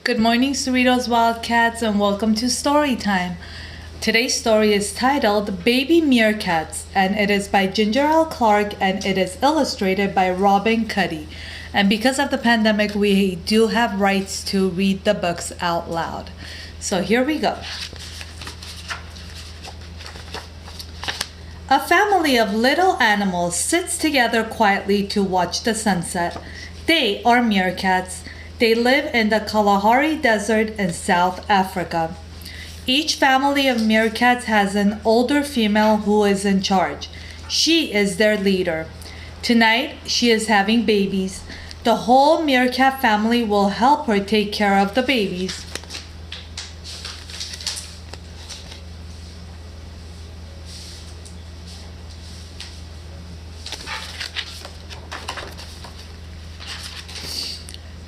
Good morning, Cerritos Wildcats, and welcome to Story Time. Today's story is titled Baby Meerkats, and it is by Ginger L. Clark, and it is illustrated by Robin Cuddy. And because of the pandemic, we do have rights to read the books out loud. So here we go. A family of little animals sits together quietly to watch the sunset. They are meerkats. They live in the Kalahari Desert in South Africa. Each family of meerkats has an older female who is in charge. She is their leader. Tonight, she is having babies. The whole meerkat family will help her take care of the babies.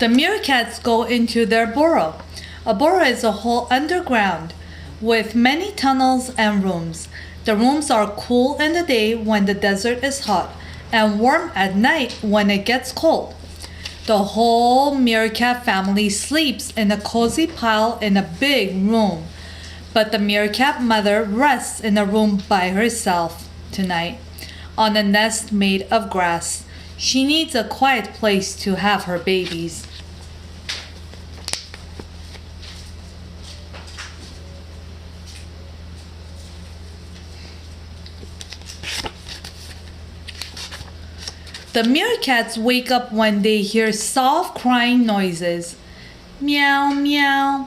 The meerkats go into their burrow. A burrow is a hole underground with many tunnels and rooms. The rooms are cool in the day when the desert is hot and warm at night when it gets cold. The whole meerkat family sleeps in a cozy pile in a big room, but the meerkat mother rests in a room by herself tonight on a nest made of grass. She needs a quiet place to have her babies. The meerkats wake up when they hear soft crying noises. Meow, meow.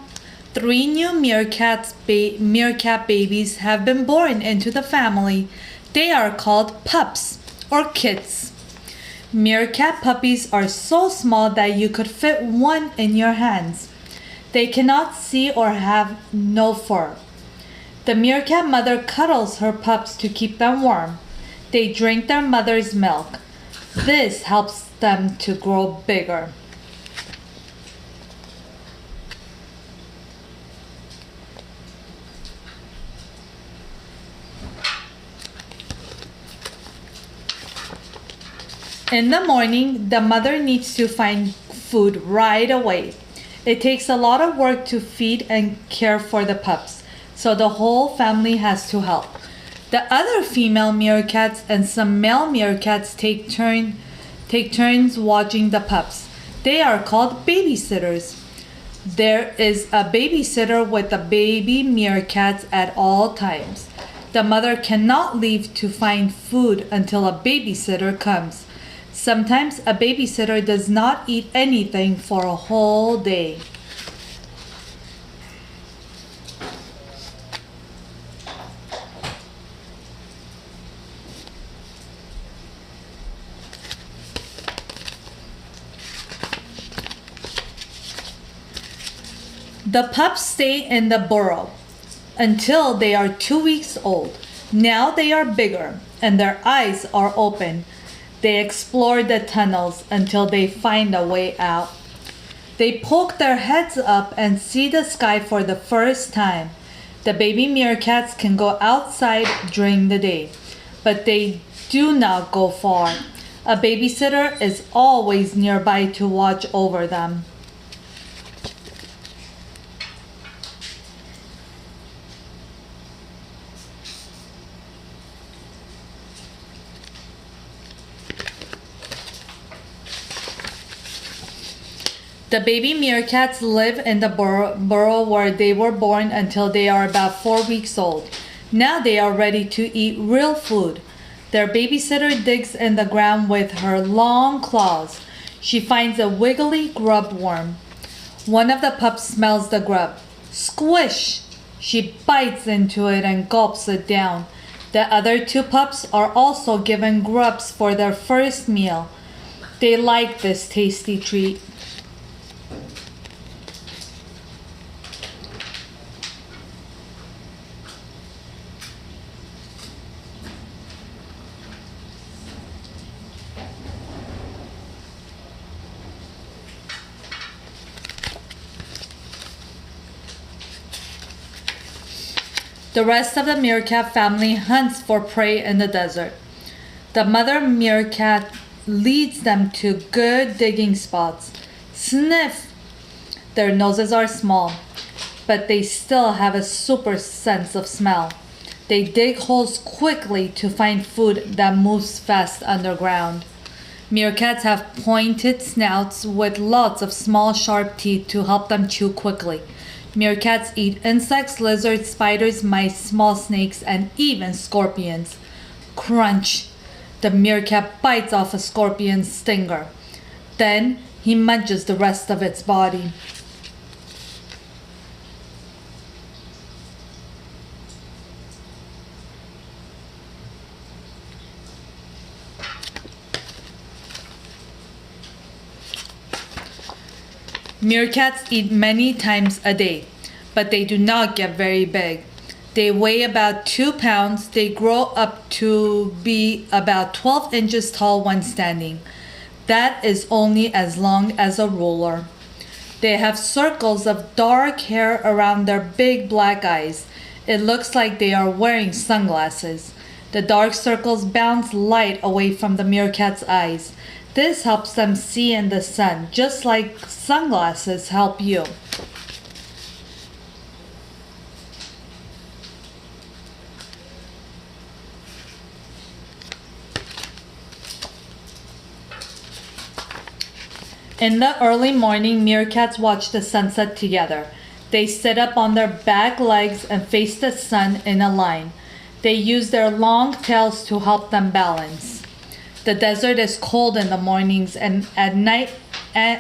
Three new meerkat babies have been born into the family. They are called pups or kits. Meerkat puppies are so small that you could fit one in your hands. They cannot see or have no fur. The meerkat mother cuddles her pups to keep them warm. They drink their mother's milk. This helps them to grow bigger. In the morning, the mother needs to find food right away. It takes a lot of work to feed and care for the pups, so the whole family has to help. The other female meerkats and some male meerkats take turns watching the pups. They are called babysitters. There is a babysitter with the baby meerkats at all times. The mother cannot leave to find food until a babysitter comes. Sometimes a babysitter does not eat anything for a whole day. The pups stay in the burrow until they are 2 weeks old. Now they are bigger and their eyes are open. They explore the tunnels until they find a way out. They poke their heads up and see the sky for the first time. The baby meerkats can go outside during the day, but they do not go far. A babysitter is always nearby to watch over them. The baby meerkats live in the burrow where they were born until they are about 4 weeks old. Now they are ready to eat real food. Their babysitter digs in the ground with her long claws. She finds a wiggly grub worm. One of the pups smells the grub. Squish! She bites into it and gulps it down. The other two pups are also given grubs for their first meal. They like this tasty treat. The rest of the meerkat family hunts for prey in the desert. The mother meerkat leads them to good digging spots. Sniff! Their noses are small, but they still have a super sense of smell. They dig holes quickly to find food that moves fast underground. Meerkats have pointed snouts with lots of small sharp teeth to help them chew quickly. Meerkats eat insects, lizards, spiders, mice, small snakes, and even scorpions. Crunch! The meerkat bites off a scorpion's stinger. Then he munches the rest of its body. Meerkats eat many times a day, but they do not get very big. They weigh about 2 pounds. They grow up to be about 12 inches tall when standing. That is only as long as a ruler. They have circles of dark hair around their big black eyes. It looks like they are wearing sunglasses. The dark circles bounce light away from the meerkat's eyes. This helps them see in the sun, just like sunglasses help you. In the early morning, meerkats watch the sunset together. They sit up on their back legs and face the sun in a line. They use their long tails to help them balance. The desert is cold in the mornings and at night,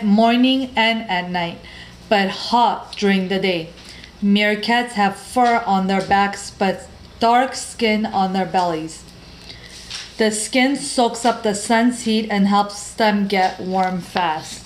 morning and at night, but hot during the day. Meerkats have fur on their backs but dark skin on their bellies. The skin soaks up the sun's heat and helps them get warm fast.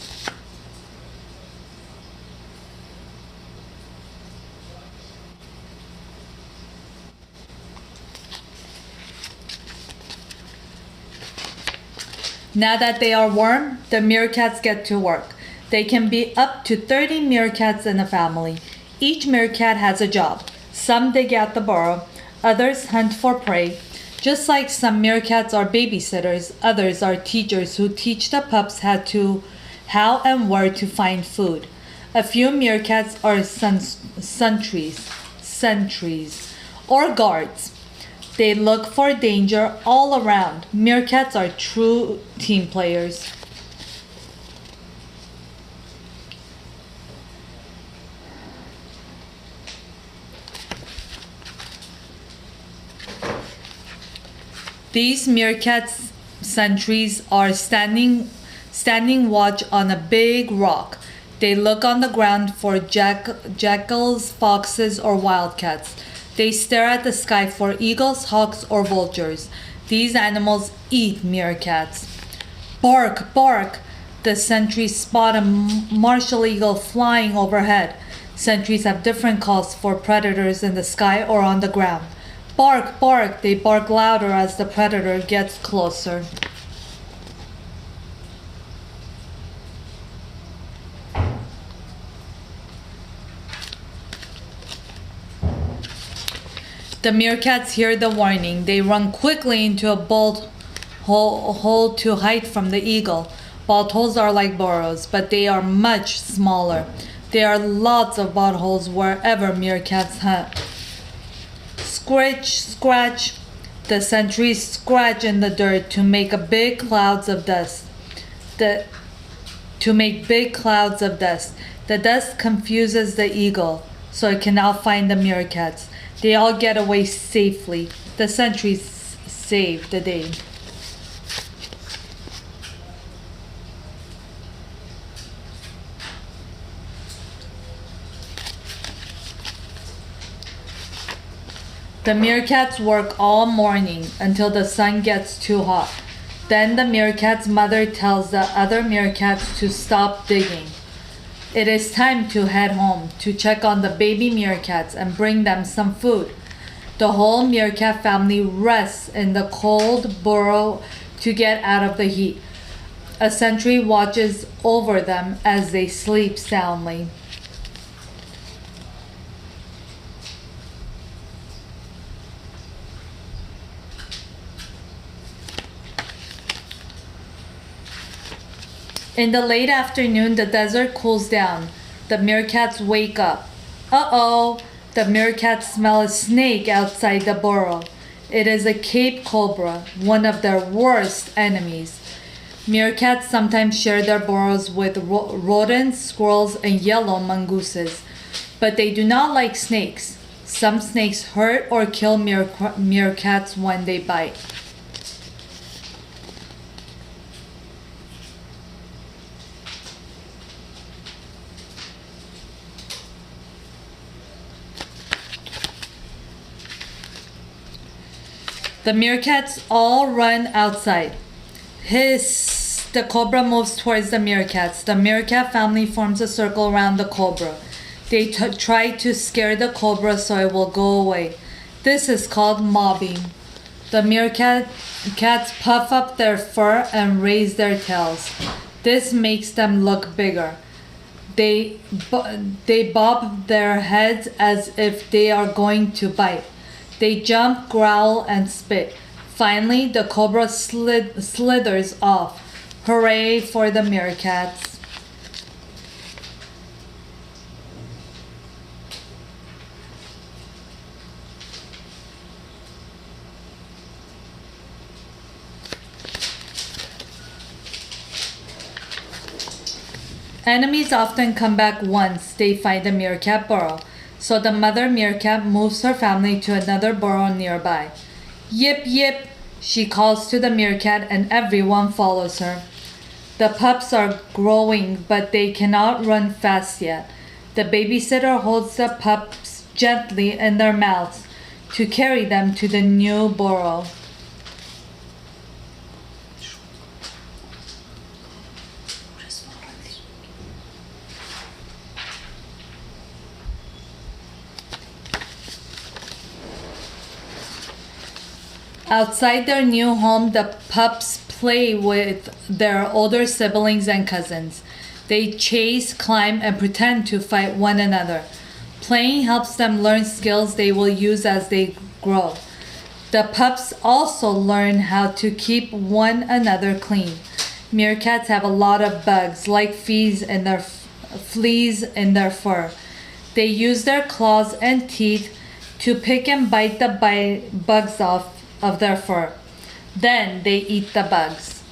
Now that they are warm, the meerkats get to work. They can be up to 30 meerkats in a family. Each meerkat has a job. Some dig out the burrow, others hunt for prey. Just like some meerkats are babysitters, others are teachers who teach the pups how and where to find food. A few meerkats are sentries, or guards. They look for danger all around. Meerkats are true team players. These meerkats sentries are standing watch on a big rock. They look on the ground for jackals, foxes, or wildcats. They stare at the sky for eagles, hawks, or vultures. These animals eat meerkats. Bark, bark! The sentries spot a martial eagle flying overhead. Sentries have different calls for predators in the sky or on the ground. Bark, bark! They bark louder as the predator gets closer. The meerkats hear the warning. They run quickly into a bolt hole to hide from the eagle. Bolt holes are like burrows, but they are much smaller. There are lots of bolt holes wherever meerkats hunt. Scratch, scratch. The sentries scratch in the dirt to make big clouds of dust. The dust confuses the eagle, so it cannot find the meerkats. They all get away safely. The sentries save the day. The meerkats work all morning until the sun gets too hot. Then the meerkat's mother tells the other meerkats to stop digging. It is time to head home to check on the baby meerkats and bring them some food. The whole meerkat family rests in the cold burrow to get out of the heat. A sentry watches over them as they sleep soundly. In the late afternoon, the desert cools down. The meerkats wake up. Uh-oh! The meerkats smell a snake outside the burrow. It is a Cape cobra, one of their worst enemies. Meerkats sometimes share their burrows with rodents, squirrels, and yellow mongooses, but they do not like snakes. Some snakes hurt or kill meerkats when they bite. The meerkats all run outside. Hiss! The cobra moves towards the meerkats. The meerkat family forms a circle around the cobra. They try to scare the cobra so it will go away. This is called mobbing. The cats puff up their fur and raise their tails. This makes them look bigger. They bob their heads as if they are going to bite. They jump, growl, and spit. Finally, the cobra slithers off. Hooray for the meerkats. Enemies often come back once they find the meerkat burrow. So the mother meerkat moves her family to another burrow nearby. Yip yip, she calls to the meerkat and everyone follows her. The pups are growing but they cannot run fast yet. The babysitter holds the pups gently in their mouths to carry them to the new burrow. Outside their new home, the pups play with their older siblings and cousins. They chase, climb, and pretend to fight one another. Playing helps them learn skills they will use as they grow. The pups also learn how to keep one another clean. Meerkats have a lot of bugs, like fleas in their fur. They use their claws and teeth to pick and bite the bugs off of their fur. Then they eat the bugs.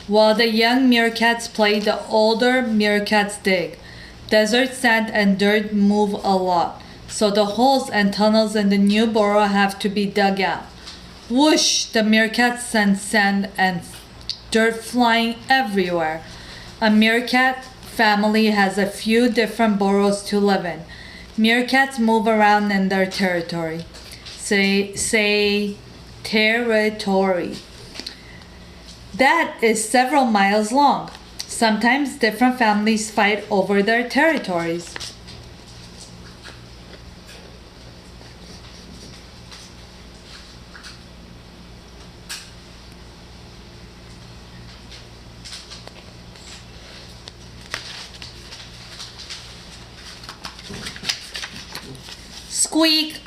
While the young meerkats play, the older meerkats dig. Desert sand and dirt move a lot, so the holes and tunnels in the new burrow have to be dug out. Whoosh! The meerkats send sand and dirt flying everywhere. A meerkat family has a few different burrows to live in. Meerkats move around in their territory. Say territory. That is several miles long. Sometimes different families fight over their territories. Squeak!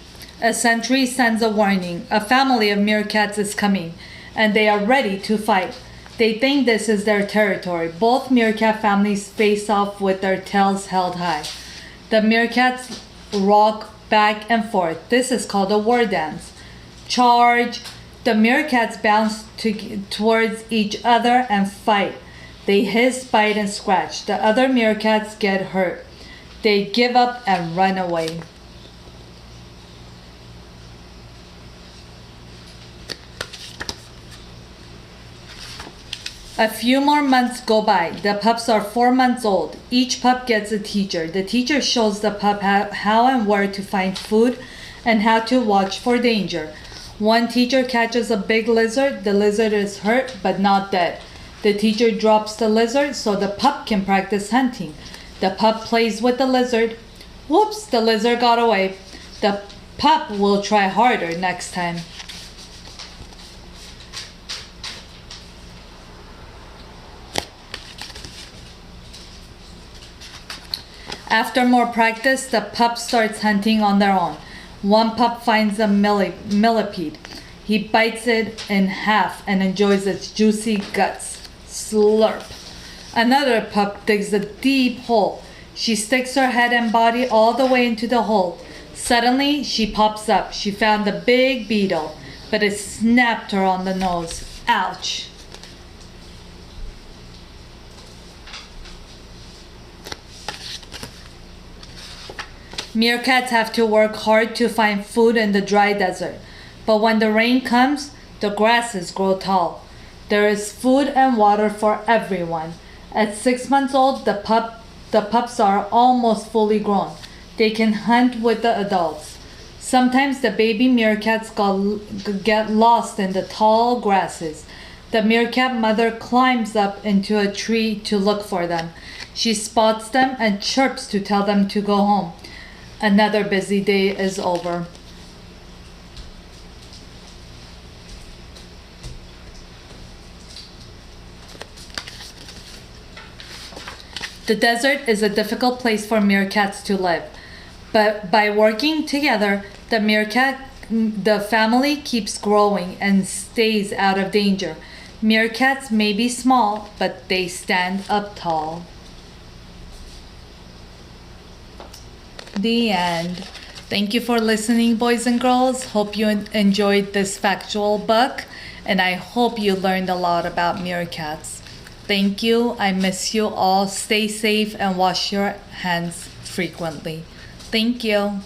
A sentry sends a warning. A family of meerkats is coming, and they are ready to fight. They think this is their territory. Both meerkat families face off with their tails held high. The meerkats rock back and forth. This is called a war dance. Charge! The meerkats bounce towards each other and fight. They hiss, bite, and scratch. The other meerkats get hurt. They give up and run away. A few more months go by. The pups are 4 months old. Each pup gets a teacher. The teacher shows the pup how and where to find food and how to watch for danger. One teacher catches a big lizard. The lizard is hurt but not dead. The teacher drops the lizard so the pup can practice hunting. The pup plays with the lizard. Whoops, the lizard got away. The pup will try harder next time. After more practice, the pup starts hunting on their own. One pup finds a millipede. He bites it in half and enjoys its juicy guts. Slurp. Another pup digs a deep hole. She sticks her head and body all the way into the hole. Suddenly, she pops up. She found a big beetle, but it snapped her on the nose. Ouch. Meerkats have to work hard to find food in the dry desert. But when the rain comes, the grasses grow tall. There is food and water for everyone. At 6 months old, the pups are almost fully grown. They can hunt with the adults. Sometimes the baby meerkats get lost in the tall grasses. The meerkat mother climbs up into a tree to look for them. She spots them and chirps to tell them to go home. Another busy day is over. The desert is a difficult place for meerkats to live, but by working together, the family keeps growing and stays out of danger. Meerkats may be small, but they stand up tall. The end. Thank you for listening, boys and girls. Hope you enjoyed this factual book, and I hope you learned a lot about meerkats. Thank you. I miss you all. Stay safe and wash your hands frequently. Thank you.